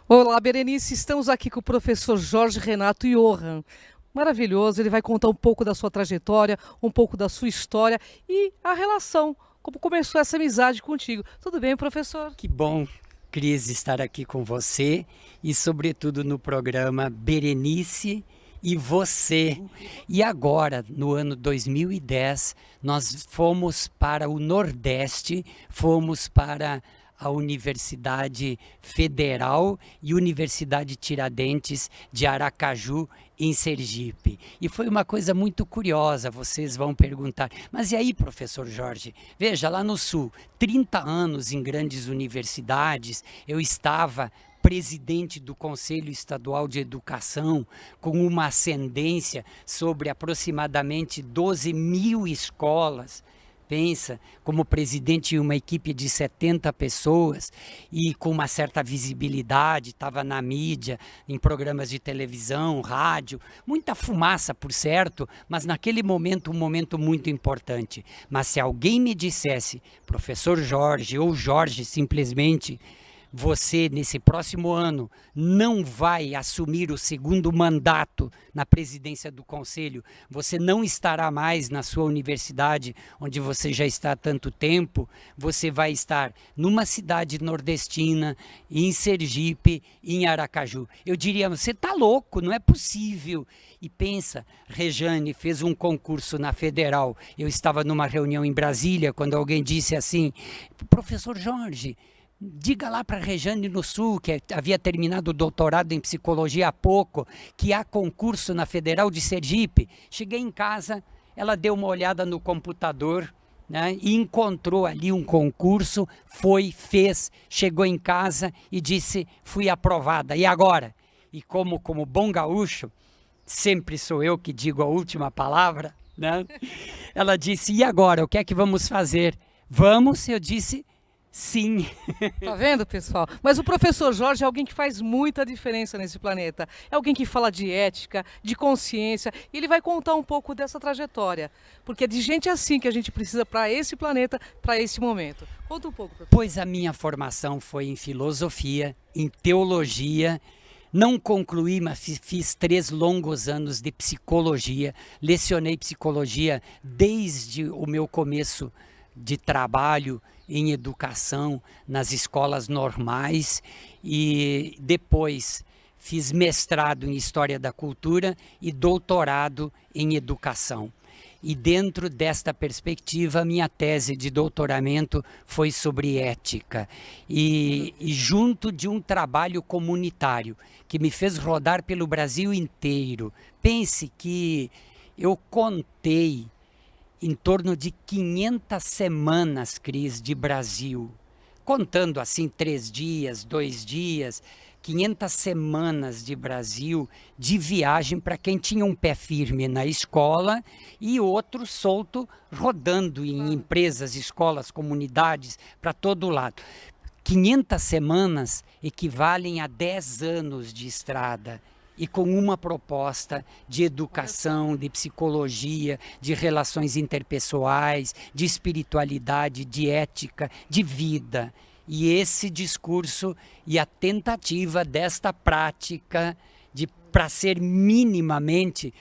Olá, Berenice, estamos aqui com o professor Jorge Renato Johann. Maravilhoso, ele vai contar um pouco da sua trajetória, um pouco da sua história e a relação, como começou essa amizade contigo. Tudo bem, professor? Que bom, Cris, estar aqui com você e, sobretudo, no programa Berenice e Você. E agora, no ano 2010, nós fomos para o Nordeste, fomos para a Universidade Federal e Universidade Tiradentes de Aracaju, em Sergipe. E foi uma coisa muito curiosa, vocês vão perguntar, mas e aí, professor Jorge? Veja, lá no Sul, 30 anos em grandes universidades, eu estava presidente do Conselho Estadual de Educação, com uma ascendência sobre aproximadamente 12 mil escolas. Pensa, como presidente de uma equipe de 70 pessoas e com uma certa visibilidade, estava na mídia, em programas de televisão, rádio, muita fumaça, por certo, mas naquele momento, um momento muito importante. Mas se alguém me dissesse, professor Jorge, ou Jorge simplesmente, você, nesse próximo ano, não vai assumir o segundo mandato na presidência do Conselho, você não estará mais na sua universidade, onde você já está há tanto tempo, você vai estar numa cidade nordestina, em Sergipe, em Aracaju. Eu diria, você está louco, não é possível. E pensa, Rejane fez um concurso na Federal, eu estava numa reunião em Brasília, quando alguém disse assim, professor Jorge, diga lá para a Rejane no Sul, que havia terminado o doutorado em psicologia há pouco, que há concurso na Federal de Sergipe. Cheguei em casa, ela deu uma olhada no computador, né, e encontrou ali um concurso, fez, chegou em casa e disse, fui aprovada. E agora? E como bom gaúcho, sempre sou eu que digo a última palavra, né? Ela disse, e agora? O que é que vamos fazer? Vamos, eu disse, sim. Tá vendo, pessoal? Mas o professor Jorge é alguém que faz muita diferença nesse planeta. É alguém que fala de ética, de consciência, e ele vai contar um pouco dessa trajetória. Porque é de gente assim que a gente precisa para esse planeta, para esse momento. Conta um pouco, professor. Pois a minha formação foi em filosofia, em teologia. Não concluí, mas fiz 3 longos anos de psicologia. Lecionei psicologia desde o meu começo de trabalho em educação nas escolas normais e depois fiz mestrado em História da Cultura e doutorado em Educação. E dentro desta perspectiva, minha tese de doutoramento foi sobre ética. E junto de um trabalho comunitário que me fez rodar pelo Brasil inteiro. Pense que eu contei em torno de 500 semanas, Cris, de Brasil. Contando assim 3 dias, 2 dias, 500 semanas de Brasil, de viagem para quem tinha um pé firme na escola e outro solto rodando em empresas, escolas, comunidades, para todo lado. 500 semanas equivalem a 10 anos de estrada. E com uma proposta de educação, de psicologia, de relações interpessoais, de espiritualidade, de ética, de vida. E esse discurso e a tentativa desta prática para ser minimamente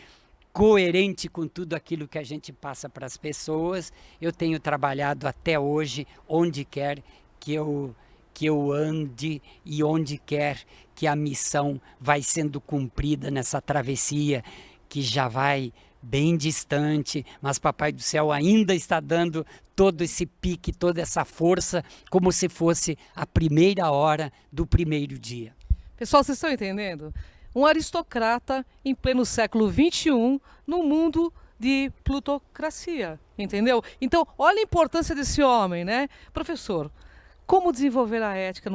coerente com tudo aquilo que a gente passa para as pessoas, eu tenho trabalhado até hoje, onde quer que eu ande e onde quer que a missão vai sendo cumprida nessa travessia que já vai bem distante, mas Papai do Céu ainda está dando todo esse pique, toda essa força, como se fosse a primeira hora do primeiro dia. Pessoal, vocês estão entendendo? Um aristocrata em pleno século XXI, no mundo de plutocracia, entendeu? Então, olha a importância desse homem, né? Professor, como desenvolver a ética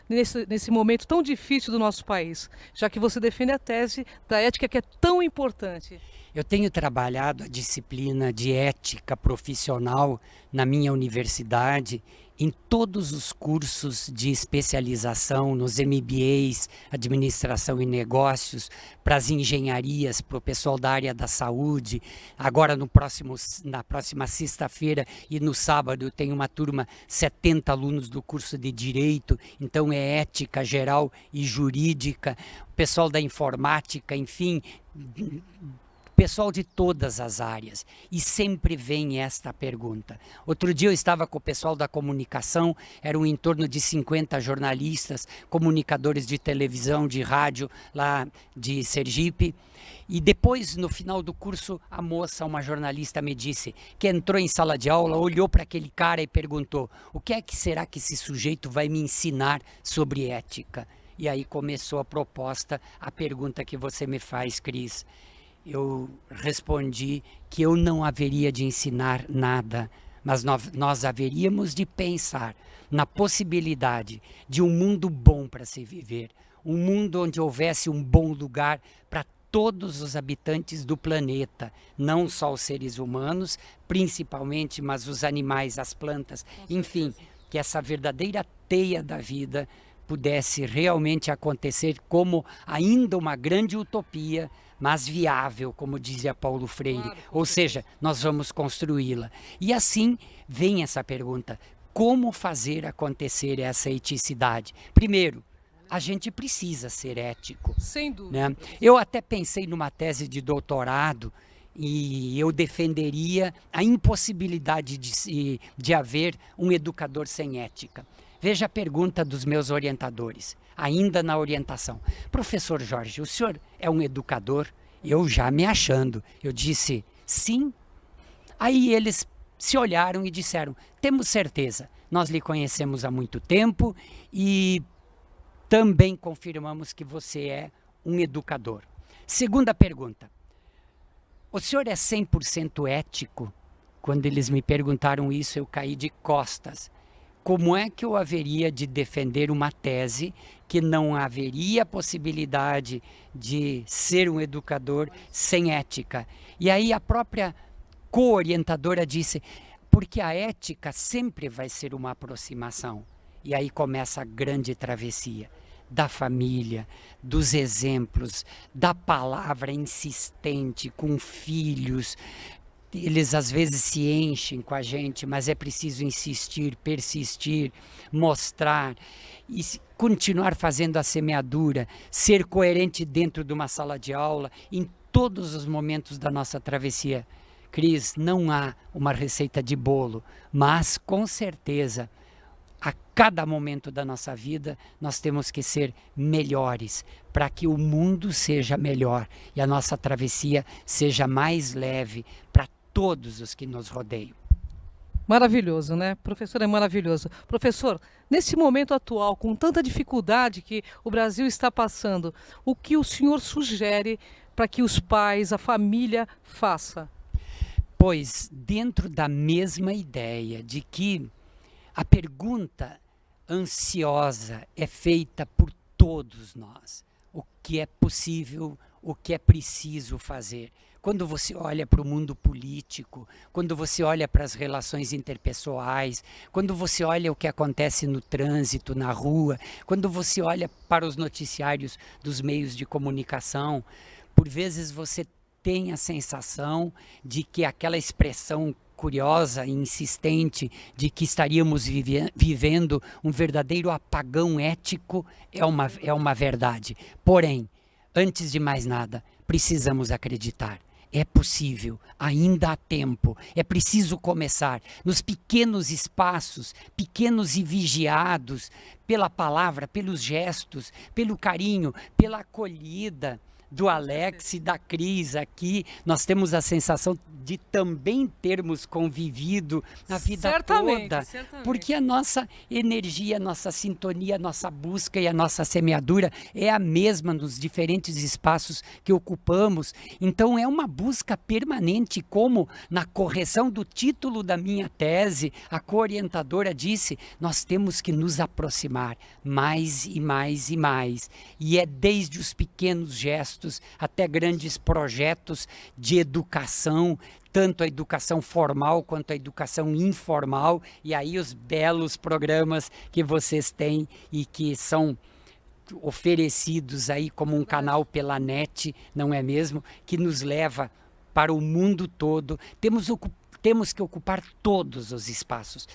nesse momento tão difícil do nosso país, já que você defende a tese da ética que é tão importante? Eu tenho trabalhado a disciplina de ética profissional na minha universidade em todos os cursos de especialização, nos MBAs, Administração e Negócios, para as engenharias, para o pessoal da área da saúde. Agora, na próxima sexta-feira e no sábado, tem uma turma, 70 alunos do curso de Direito, então é ética geral e jurídica, o pessoal da informática, enfim, pessoal de todas as áreas, e sempre vem esta pergunta. Outro dia eu estava com o pessoal da comunicação, eram em torno de 50 jornalistas, comunicadores de televisão, de rádio, lá de Sergipe, e depois, no final do curso, a moça, uma jornalista, me disse que entrou em sala de aula, olhou para aquele cara e perguntou: o que é que será que esse sujeito vai me ensinar sobre ética? E aí começou a proposta, a pergunta que você me faz, Cris. Eu respondi que eu não haveria de ensinar nada, mas nós haveríamos de pensar na possibilidade de um mundo bom para se viver, um mundo onde houvesse um bom lugar para todos os habitantes do planeta, não só os seres humanos, principalmente, mas os animais, as plantas, enfim, que essa verdadeira teia da vida pudesse realmente acontecer como ainda uma grande utopia, mas viável, como dizia Paulo Freire. Claro, ou seja, nós vamos construí-la. E assim vem essa pergunta: como fazer acontecer essa eticidade? Primeiro, a gente precisa ser ético. Sem dúvida. Né? Eu até pensei numa tese de doutorado e eu defenderia a impossibilidade de haver um educador sem ética. Veja a pergunta dos meus orientadores, ainda na orientação. Professor Jorge, o senhor é um educador? Eu já me achando. Eu disse, sim. Aí eles se olharam e disseram, temos certeza, nós lhe conhecemos há muito tempo e também confirmamos que você é um educador. Segunda pergunta, o senhor é 100% ético? Quando eles me perguntaram isso, eu caí de costas. Como é que eu haveria de defender uma tese que não haveria possibilidade de ser um educador sem ética? E aí a própria co-orientadora disse, porque a ética sempre vai ser uma aproximação. E aí começa a grande travessia da família, dos exemplos, da palavra insistente com filhos. Eles às vezes se enchem com a gente, mas é preciso insistir, persistir, mostrar e continuar fazendo a semeadura, ser coerente dentro de uma sala de aula, em todos os momentos da nossa travessia. Cris, não há uma receita de bolo, mas com certeza, a cada momento da nossa vida, nós temos que ser melhores para que o mundo seja melhor e a nossa travessia seja mais leve para todos os que nos rodeiam. Maravilhoso, né? Professor, é maravilhoso. Professor, nesse momento atual, com tanta dificuldade que o Brasil está passando, o que o senhor sugere para que os pais, a família, faça? Pois, dentro da mesma ideia de que a pergunta ansiosa é feita por todos nós. O que é possível, o que é preciso fazer. Quando você olha para o mundo político, quando você olha para as relações interpessoais, quando você olha o que acontece no trânsito, na rua, quando você olha para os noticiários dos meios de comunicação, por vezes você tem a sensação de que aquela expressão curiosa e insistente de que estaríamos vivendo um verdadeiro apagão ético é uma verdade. Porém, antes de mais nada, precisamos acreditar. É possível, ainda há tempo, é preciso começar nos pequenos espaços, pequenos e vigiados, pela palavra, pelos gestos, pelo carinho, pela acolhida do Alex e da Cris aqui. Nós temos a sensação de também termos convivido a vida toda, porque a nossa energia, a nossa sintonia, a nossa busca e a nossa semeadura é a mesma nos diferentes espaços que ocupamos. Então é uma busca permanente, como na correção do título da minha tese, a co-orientadora disse, nós temos que nos aproximar mais e mais e mais. E é desde os pequenos gestos projetos, até grandes projetos de educação, tanto a educação formal quanto a educação informal, e aí os belos programas que vocês têm e que são oferecidos aí como um canal pela net, não é mesmo? Que nos leva para o mundo todo. Temos que ocupar todos os espaços,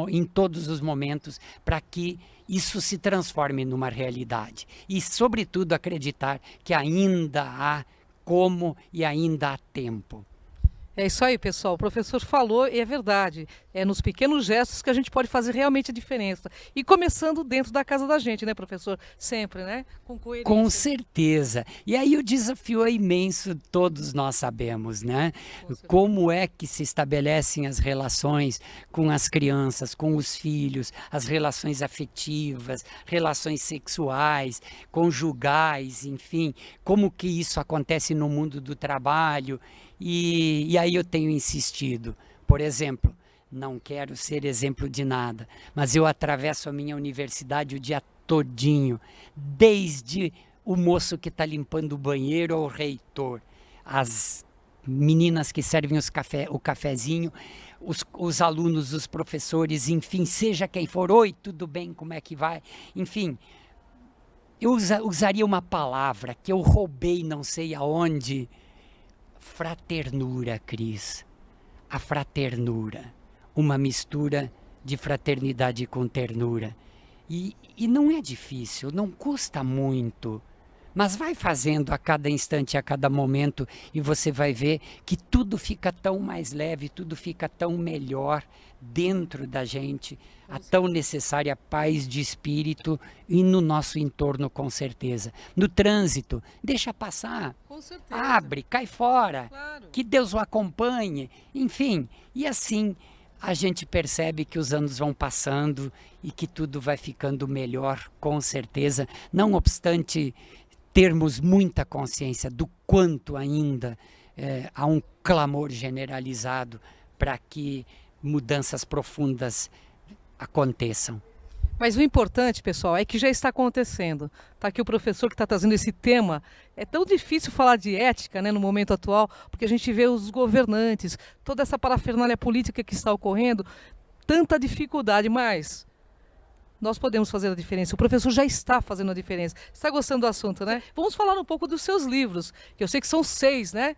em todos os momentos, para que isso se transforme numa realidade. E, sobretudo, acreditar que ainda há como e ainda há tempo. É isso aí, pessoal. O professor falou e é verdade. É nos pequenos gestos que a gente pode fazer realmente a diferença. E começando dentro da casa da gente, né, professor? Sempre, né? Com coerência. Com certeza. E aí o desafio é imenso, todos nós sabemos, né? Como é que se estabelecem as relações com as crianças, com os filhos, as relações afetivas, relações sexuais, conjugais, enfim. Como que isso acontece no mundo do trabalho. E aí eu tenho insistido, por exemplo, não quero ser exemplo de nada, mas eu atravesso a minha universidade o dia todinho, desde o moço que está limpando o banheiro ao reitor, as meninas que servem o cafezinho, os alunos, os professores, enfim, seja quem for, oi, tudo bem, como é que vai? Enfim, eu usaria uma palavra que eu roubei não sei aonde. Fraternura, Cris. A fraternura. Uma mistura de fraternidade com ternura. E não é difícil, não custa muito. Mas vai fazendo a cada instante, a cada momento, e você vai ver que tudo fica tão mais leve, tudo fica tão melhor dentro da gente, a tão necessária paz de espírito e no nosso entorno, com certeza. No trânsito, deixa passar, Com certeza. abre, cai fora, Claro. que Deus o acompanhe, enfim, e assim a gente percebe que os anos vão passando e que tudo vai ficando melhor, com certeza, não obstante termos muita consciência do quanto ainda há um clamor generalizado para que mudanças profundas aconteçam. Mas o importante, pessoal, é que já está acontecendo. Está aqui o professor que está trazendo esse tema. É tão difícil falar de ética, né, no momento atual, porque a gente vê os governantes, toda essa parafernália política que está ocorrendo, tanta dificuldade, mas nós podemos fazer a diferença. O professor já está fazendo a diferença. Está gostando do assunto, né? Vamos falar um pouco dos seus livros, que eu sei que são 6, né?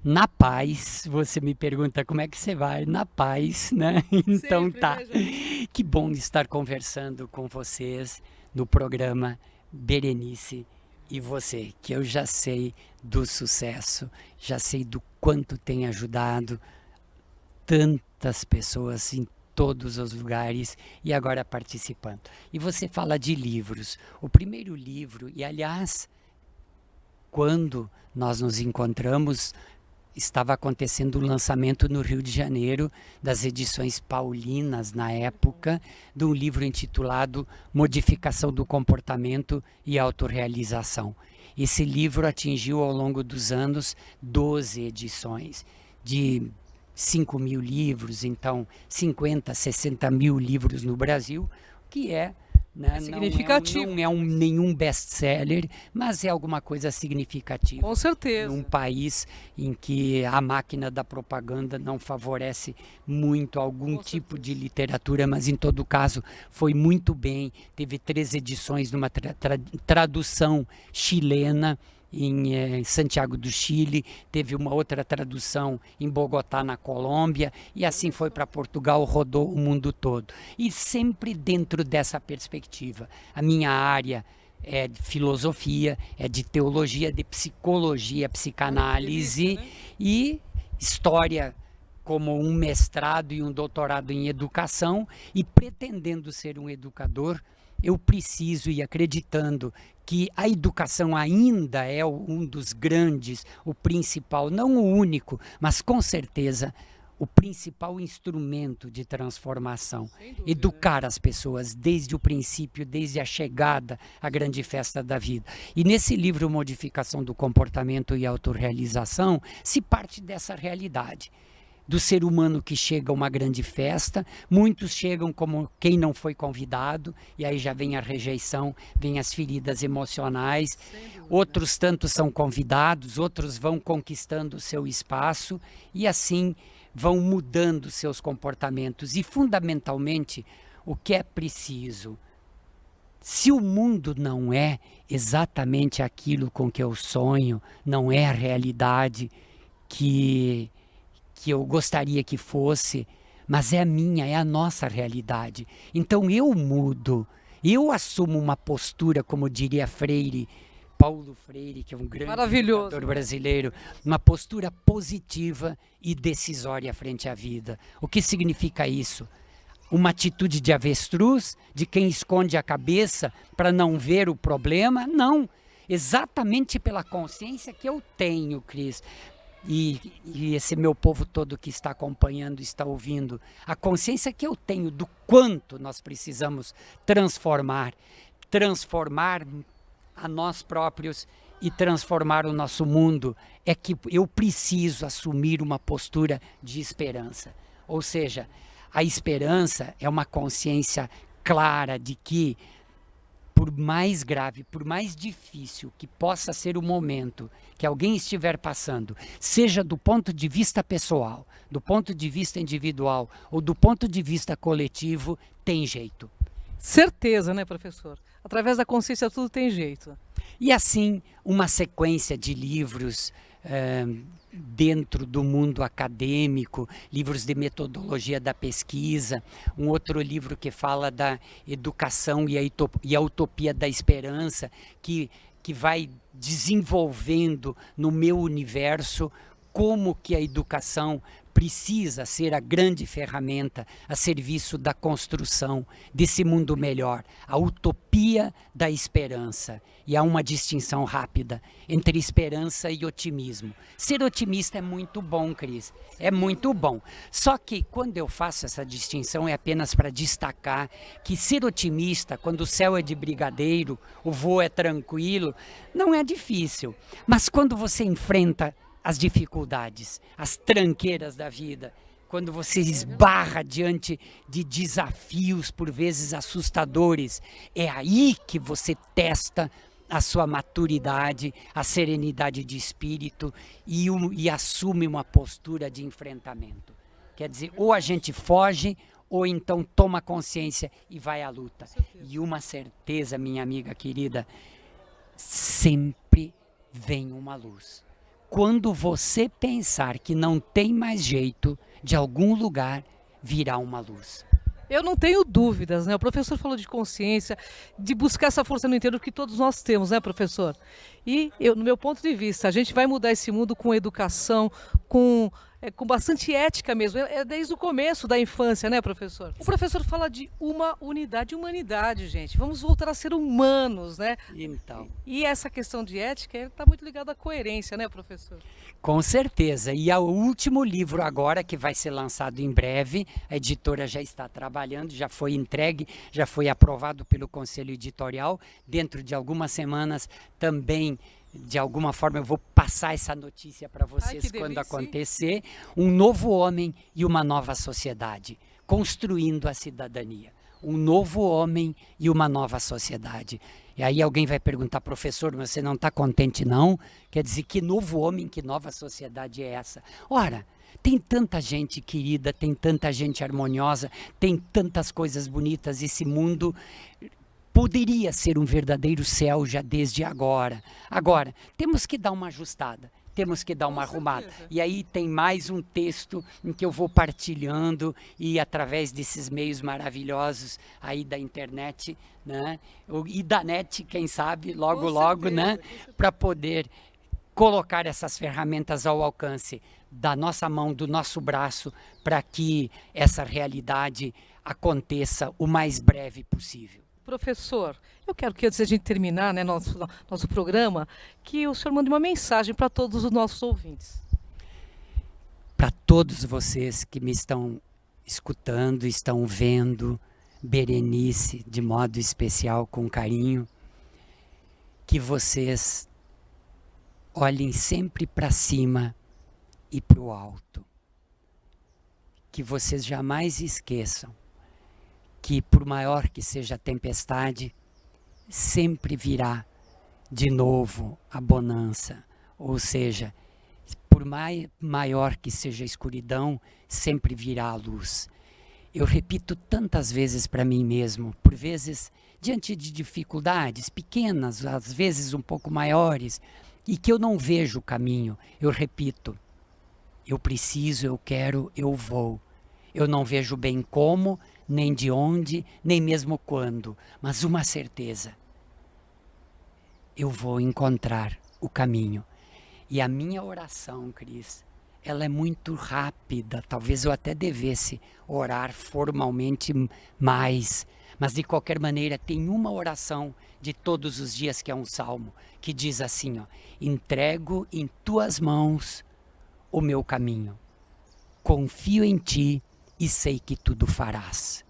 Na paz, você me pergunta como é que você vai, na paz, né? Então Sempre, tá. né, Jair? Que bom estar conversando com vocês no programa Berenice e você, que eu já sei do sucesso, já sei do quanto tem ajudado tantas pessoas em todos os lugares e agora participando. E você fala de livros. O primeiro livro, e aliás, quando nós nos encontramos, estava acontecendo o lançamento no Rio de Janeiro das edições paulinas, na época, de um livro intitulado Modificação do Comportamento e Autorrealização. Esse livro atingiu ao longo dos anos 12 edições, de 5.000 livros, então 50, 60 mil livros no Brasil, que né, significativo. Não é nenhum best-seller, mas é alguma coisa significativa. Com certeza. Num país em que a máquina da propaganda não favorece muito algum tipo de literatura, mas em todo caso foi muito bem. Teve 3 edições numa tradução chilena, em Santiago do Chile, teve uma outra tradução em Bogotá, na Colômbia, e assim foi para Portugal, rodou o mundo todo. E sempre dentro dessa perspectiva. A minha área é de filosofia, é de teologia, de psicologia, psicanálise e história, como um mestrado e um doutorado em educação, e pretendendo ser um educador, eu preciso, e acreditando que a educação ainda é um dos grandes, o principal, não o único, mas com certeza o principal instrumento de transformação. Educar as pessoas desde o princípio, desde a chegada à grande festa da vida. E nesse livro Modificação do Comportamento e Autorrealização, se parte dessa realidade. do ser humano que chega a uma grande festa, muitos chegam como quem não foi convidado, e aí já vem a rejeição, vem as feridas emocionais, outros tantos são convidados, outros vão conquistando o seu espaço, e assim vão mudando seus comportamentos. E fundamentalmente, o que é preciso? Se o mundo não é exatamente aquilo com que eu sonho, não é a realidade que eu gostaria que fosse, mas é a minha, é a nossa realidade. Então eu mudo, eu assumo uma postura, como diria Freire, Paulo Freire, que é um grande educador brasileiro, uma postura positiva e decisória frente à vida. O que significa isso? Uma atitude de avestruz, de quem esconde a cabeça para não ver o problema? Não. Exatamente pela consciência que eu tenho, Cris. E esse meu povo todo que está acompanhando, está ouvindo, a consciência que eu tenho do quanto nós precisamos transformar a nós próprios e transformar o nosso mundo, é que eu preciso assumir uma postura de esperança. Ou seja, a esperança é uma consciência clara de que, por mais grave, por mais difícil que possa ser o momento que alguém estiver passando, seja do ponto de vista pessoal, do ponto de vista individual ou do ponto de vista coletivo, tem jeito. Certeza, né, professor? Através da consciência tudo tem jeito. E assim, uma sequência de livros dentro do mundo acadêmico, livros de metodologia da pesquisa, um outro livro que fala da educação e a utopia da esperança, que vai desenvolvendo no meu universo como que a educação precisa ser a grande ferramenta a serviço da construção desse mundo melhor, a utopia da esperança. E há uma distinção rápida entre esperança e otimismo. Ser otimista é muito bom, Cris, é muito bom. Só que quando eu faço essa distinção é apenas para destacar que ser otimista, quando o céu é de brigadeiro, o voo é tranquilo, não é difícil. Mas quando você enfrenta as dificuldades, as tranqueiras da vida, quando você esbarra diante de desafios por vezes assustadores, é aí que você testa a sua maturidade, a serenidade de espírito e assume uma postura de enfrentamento. Quer dizer, ou a gente foge, ou então toma consciência e vai à luta. E uma certeza, minha amiga querida, sempre vem uma luz. Quando você pensar que não tem mais jeito, de algum lugar virá uma luz. Eu não tenho dúvidas, né? O professor falou de consciência, de buscar essa força no interior que todos nós temos, né, professor? E eu, no meu ponto de vista, a gente vai mudar esse mundo com educação, com bastante ética mesmo, desde o começo da infância, né, professor? O professor fala de uma unidade, humanidade, gente. Vamos voltar a ser humanos, né? Então. E essa questão de ética está muito ligada à coerência, né, professor? Com certeza. E o último livro agora, que vai ser lançado em breve, a editora já está trabalhando, já foi entregue, já foi aprovado pelo Conselho Editorial. Dentro de algumas semanas também, de alguma forma, eu vou passar essa notícia para vocês quando acontecer. Um novo homem e uma nova sociedade, construindo a cidadania. Um novo homem e uma nova sociedade. E aí alguém vai perguntar, professor, mas você não está contente não? Quer dizer, que novo homem, que nova sociedade é essa? Ora, tem tanta gente querida, tem tanta gente harmoniosa, tem tantas coisas bonitas, esse mundo poderia ser um verdadeiro céu já desde agora. Agora, temos que dar uma ajustada, temos que dar uma arrumada. E aí tem mais um texto em que eu vou partilhando e através desses meios maravilhosos aí da internet, né? E da net, quem sabe, logo, né? Para poder colocar essas ferramentas ao alcance da nossa mão, do nosso braço, para que essa realidade aconteça o mais breve possível. Professor, eu quero que antes de a gente terminar, né, nosso programa, que o senhor mande uma mensagem para todos os nossos ouvintes. Para todos vocês que me estão escutando, estão vendo, Berenice, de modo especial, com carinho, que vocês olhem sempre para cima e para o alto. que vocês jamais esqueçam que, por maior que seja a tempestade, sempre virá de novo a bonança. Ou seja, por maior que seja a escuridão, sempre virá a luz. Eu repito tantas vezes para mim mesmo, por vezes diante de dificuldades pequenas, às vezes um pouco maiores, e que eu não vejo o caminho, eu repito: eu preciso, eu quero, eu vou. Eu não vejo bem como, nem de onde, nem mesmo quando, mas uma certeza: eu vou encontrar o caminho. E a minha oração, Cris, ela é muito rápida. Talvez eu até devesse orar formalmente mais, mas de qualquer maneira tem uma oração de todos os dias que é um salmo, que diz assim, ó: entrego em tuas mãos o meu caminho, confio em ti e sei que tudo farás.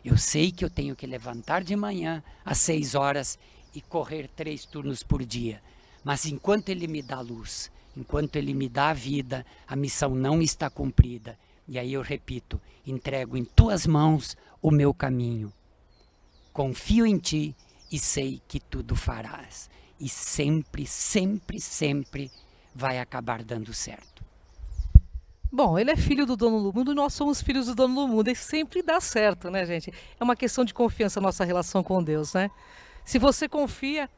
Eu sei que eu tenho que levantar de manhã às 6 horas e correr 3 turnos por dia, mas enquanto Ele me dá luz, enquanto Ele me dá a vida, a missão não está cumprida. E aí eu repito: entrego em tuas mãos o meu caminho, confio em ti e sei que tudo farás. E sempre, sempre, sempre vai acabar dando certo. Bom, ele é filho do dono do mundo e nós somos filhos do dono do mundo. E sempre dá certo, né, gente? É uma questão de confiança a nossa relação com Deus, né? Se você confia,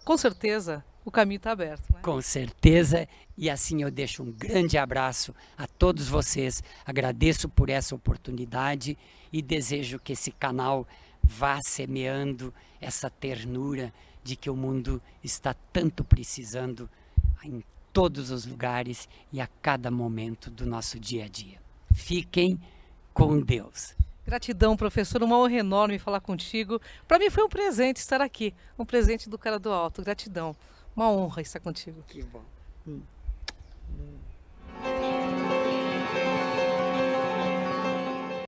com certeza o caminho está aberto, né? Com certeza. E assim eu deixo um grande abraço a todos vocês. Agradeço por essa oportunidade e desejo que esse canal vá semeando essa ternura de que o mundo está tanto precisando em todos os lugares e a cada momento do nosso dia a dia. Fiquem com Deus. Gratidão, professor, uma honra enorme falar contigo. Para mim foi um presente estar aqui, um presente do Cara do Alto. Gratidão, uma honra estar contigo. Que bom.